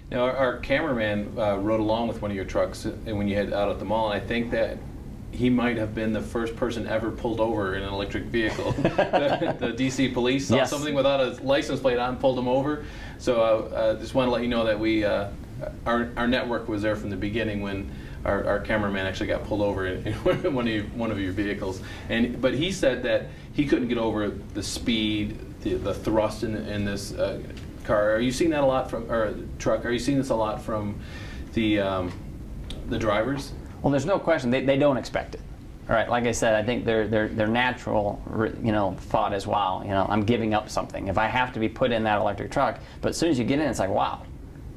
Now, our cameraman rode along with one of your trucks when you head out at the mall, and I think that he might have been the first person ever pulled over in an electric vehicle. the DC police saw something without a license plate on, pulled him over. So I just want to let you know that we, our network was there from the beginning when our cameraman actually got pulled over in one of your vehicles. But he said that he couldn't get over the speed, the thrust in this car. Are you seeing that a lot from, or truck? Are you seeing this a lot from the drivers? Well, there's no question they don't expect it. All right, like I said, I think their natural, thought is, wow, I'm giving up something if I have to be put in that electric truck. But as soon as you get in, it's like, wow,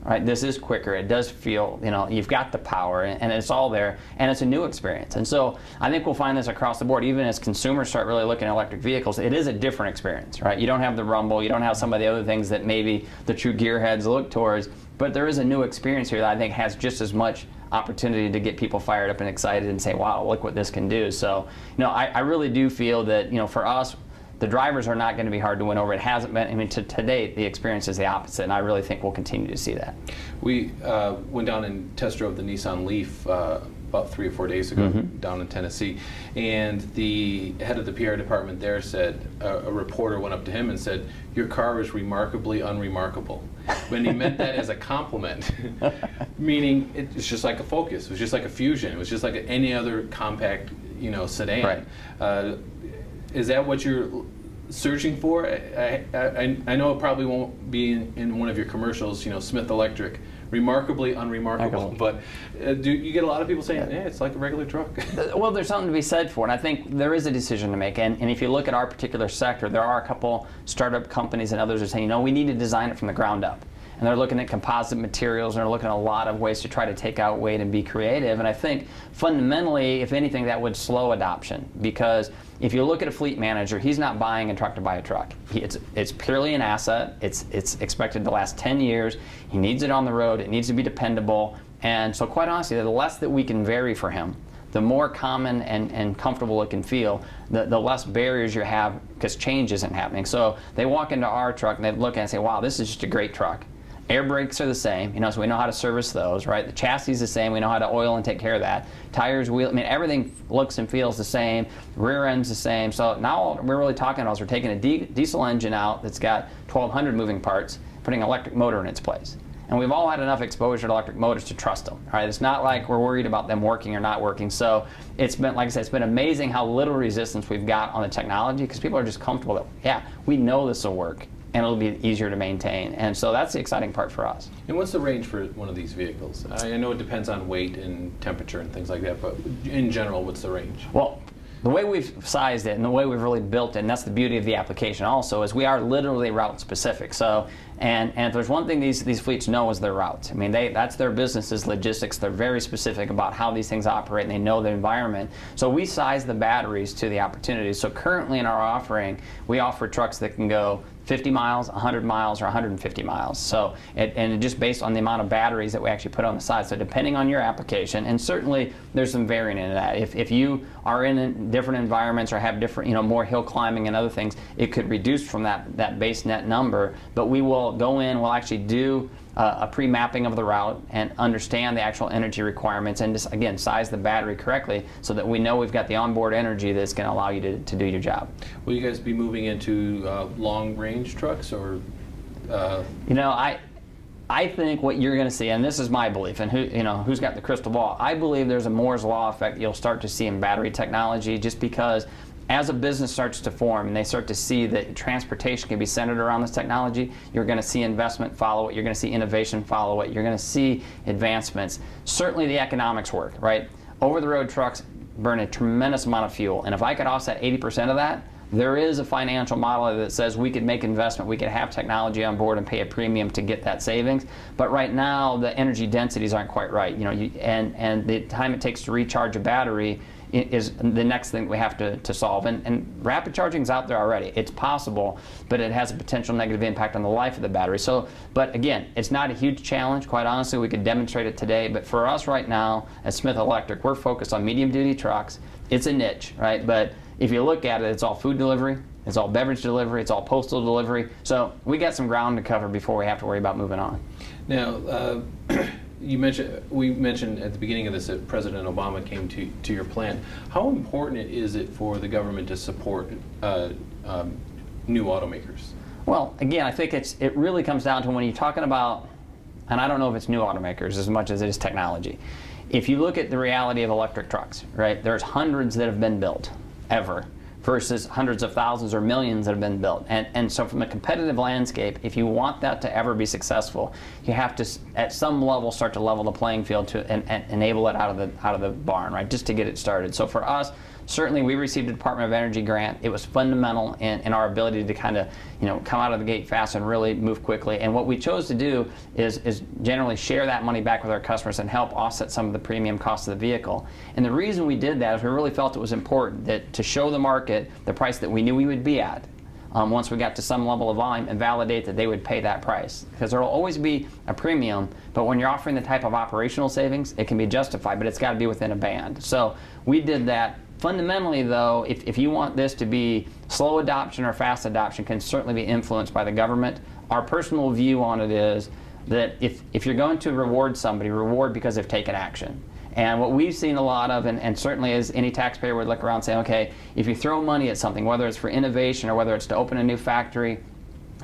all right, this is quicker. It does feel, you've got the power, and it's all there, and it's a new experience. And so I think we'll find this across the board. Even as consumers start really looking at electric vehicles, it is a different experience, right? You don't have the rumble, you don't have some of the other things that maybe the true gearheads look towards, but there is a new experience here that I think has just as much opportunity to get people fired up and excited and say, wow, look what this can do. So, I really do feel that, for us, the drivers are not going to be hard to win over. It hasn't been. I mean, to date, the experience is the opposite, and I really think we'll continue to see that. We went down and test drove the Nissan Leaf about 3 or 4 days ago down in Tennessee, and the head of the PR department there said, a reporter went up to him and said, your car is remarkably unremarkable. When he meant that as a compliment, meaning it's just like a Focus, it was just like a Fusion, it was just like any other compact, sedan. Right. Is that what you're searching for? I know it probably won't be in one of your commercials, Smith Electric, remarkably unremarkable, but do you get a lot of people saying, yeah, it's like a regular truck? Well, there's something to be said for it, and I think there is a decision to make, and if you look at our particular sector, there are a couple startup companies and others that are saying, we need to design it from the ground up. And they're looking at composite materials, and they're looking at a lot of ways to try to take out weight and be creative. And I think fundamentally, if anything, that would slow adoption, because if you look at a fleet manager, he's not buying a truck to buy a truck. It's purely an asset. It's expected to last 10 years. He needs it on the road. It needs to be dependable. And so quite honestly, the less that we can vary for him, the more common and comfortable it can feel, the less barriers you have, because change isn't happening. So they walk into our truck and they look at it and say, wow, this is just a great truck. Air brakes are the same, so we know how to service those, right? The chassis is the same, we know how to oil and take care of that. Tires, wheel, everything looks and feels the same. Rear end's the same. So now all we're really talking about is we're taking a diesel engine out that's got 1,200 moving parts, putting an electric motor in its place. And we've all had enough exposure to electric motors to trust them, right? It's not like we're worried about them working or not working. So it's been, like I said, it's been amazing how little resistance we've got on the technology, because people are just comfortable that, yeah, we know this will work, and it'll be easier to maintain. And so that's the exciting part for us. And what's the range for one of these vehicles? I know it depends on weight and temperature and things like that, but in general, what's the range? Well, the way we've sized it and the way we've really built it, and that's the beauty of the application also, is we are literally route specific. So, and if there's one thing these fleets know is their routes. I mean, that's their business is logistics. They're very specific about how these things operate, and they know the environment. So we size the batteries to the opportunities. So currently in our offering, we offer trucks that can go 50 miles, 100 miles, or 150 miles. So, and just based on the amount of batteries that we actually put on the side. So depending on your application, and certainly there's some variant in that. If you are in different environments or have different, more hill climbing and other things, it could reduce from that base net number. But we will go in, we'll actually do a pre-mapping of the route and understand the actual energy requirements, and just, again, size the battery correctly so that we know we've got the onboard energy that's going to allow you to do your job. Will you guys be moving into long-range trucks, or? I think what you're going to see, and this is my belief, and who's got the crystal ball, I believe there's a Moore's Law effect you'll start to see in battery technology, just because as a business starts to form and they start to see that transportation can be centered around this technology, you're going to see investment follow it, you're going to see innovation follow it, you're going to see advancements. Certainly the economics work, right? Over-the-road trucks burn a tremendous amount of fuel, and if I could offset 80% of that, there is a financial model that says we could make investment, we could have technology on board and pay a premium to get that savings. But right now, the energy densities aren't quite right. And the time it takes to recharge a battery is the next thing we have to solve. And rapid charging is out there already. It's possible, but it has a potential negative impact on the life of the battery. So, but again, it's not a huge challenge. Quite honestly, we could demonstrate it today. But for us right now, at Smith Electric, we're focused on medium-duty trucks. It's a niche, right? But if you look at it, it's all food delivery, it's all beverage delivery, it's all postal delivery. So we got some ground to cover before we have to worry about moving on. Now, we mentioned at the beginning of this that President Obama came to your plant. How important is it for the government to support new automakers? Well, again, I think it really comes down to when you're talking about, and I don't know if it's new automakers as much as it is technology. If you look at the reality of electric trucks, right, there's hundreds that have been built ever versus hundreds of thousands or millions that have been built. And so from a competitive landscape, if you want that to ever be successful, you have to, at some level, start to level the playing field to and enable it out of the barn, right, just to get it started. So for us, certainly we received a Department of Energy grant. It was fundamental in our ability to kind of, come out of the gate fast and really move quickly. And what we chose to do is generally share that money back with our customers and help offset some of the premium cost of the vehicle. And the reason we did that is we really felt it was important that to show the market the price that we knew we would be at once we got to some level of volume and validate that they would pay that price. Because there will always be a premium, but when you're offering the type of operational savings, it can be justified, but it's got to be within a band. So we did that. Fundamentally, though, if you want this to be slow adoption or fast adoption, can certainly be influenced by the government. Our personal view on it is that if you're going to reward somebody, reward because they've taken action. And what we've seen a lot of, and certainly as any taxpayer would look around and say, okay, if you throw money at something, whether it's for innovation or whether it's to open a new factory,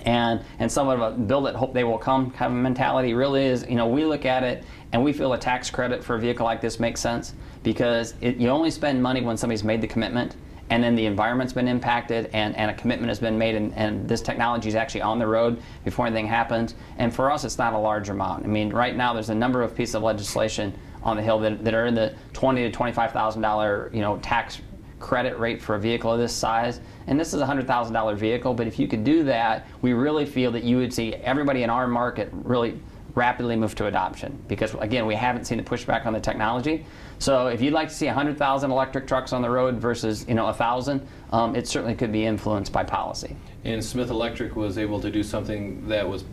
and somewhat of a build it, hope they will come kind of mentality really is, we look at it and we feel a tax credit for a vehicle like this makes sense because you only spend money when somebody's made the commitment and then the environment's been impacted and a commitment has been made and this technology is actually on the road before anything happens. And for us, it's not a large amount. I mean, right now there's a number of pieces of legislation on the Hill that are in the $20,000 to $25,000 tax credit rate for a vehicle of this size, and this is a $100,000 vehicle, but if you could do that, we really feel that you would see everybody in our market really rapidly move to adoption because, again, we haven't seen the pushback on the technology. So if you'd like to see 100,000 electric trucks on the road versus 1,000, it certainly could be influenced by policy. And Smith Electric was able to do something that was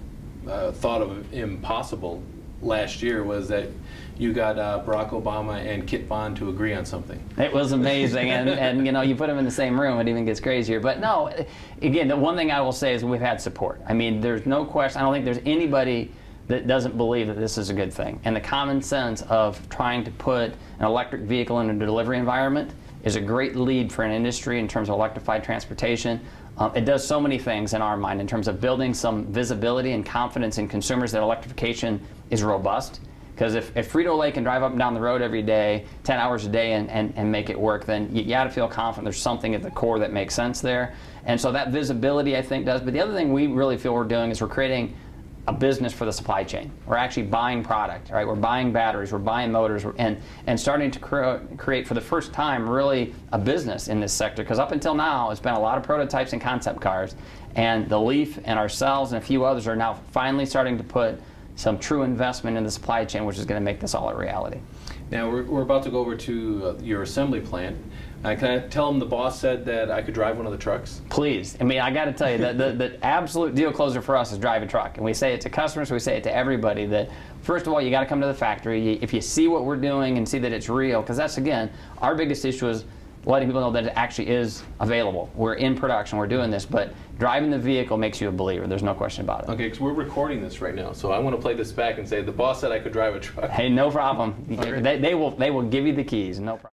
thought of impossible last year, was that you got Barack Obama and Kit Bond to agree on something. It was amazing, and you put them in the same room, it even gets crazier. But no, again, the one thing I will say is we've had support. I mean, there's no question. I don't think there's anybody that doesn't believe that this is a good thing. And the common sense of trying to put an electric vehicle in a delivery environment is a great lead for an industry in terms of electrified transportation. It does so many things in our mind in terms of building some visibility and confidence in consumers that electrification is robust. Because if Frito-Lay can drive up and down the road every day, 10 hours a day, and make it work, then you got to feel confident there's something at the core that makes sense there. And so that visibility, I think, does. But the other thing we really feel we're doing is we're creating a business for the supply chain. We're actually buying product, right? We're buying batteries, we're buying motors, and starting to create for the first time really a business in this sector. Because up until now, it's been a lot of prototypes and concept cars. And the Leaf and ourselves and a few others are now finally starting to put some true investment in the supply chain, which is going to make this all a reality. Now, we're about to go over to your assembly plant. Can I tell them the boss said that I could drive one of the trucks? Please. I mean, I got to tell you, the absolute deal closer for us is drive a truck. And we say it to customers, we say it to everybody that, first of all, you got to come to the factory. If you see what we're doing and see that it's real, because that's, again, our biggest issue is letting people know that it actually is available. We're in production, we're doing this, but driving the vehicle makes you a believer. There's no question about it. Okay, because we're recording this right now, so I want to play this back and say the boss said I could drive a truck. Hey, no problem. Right. They will give you the keys, no problem.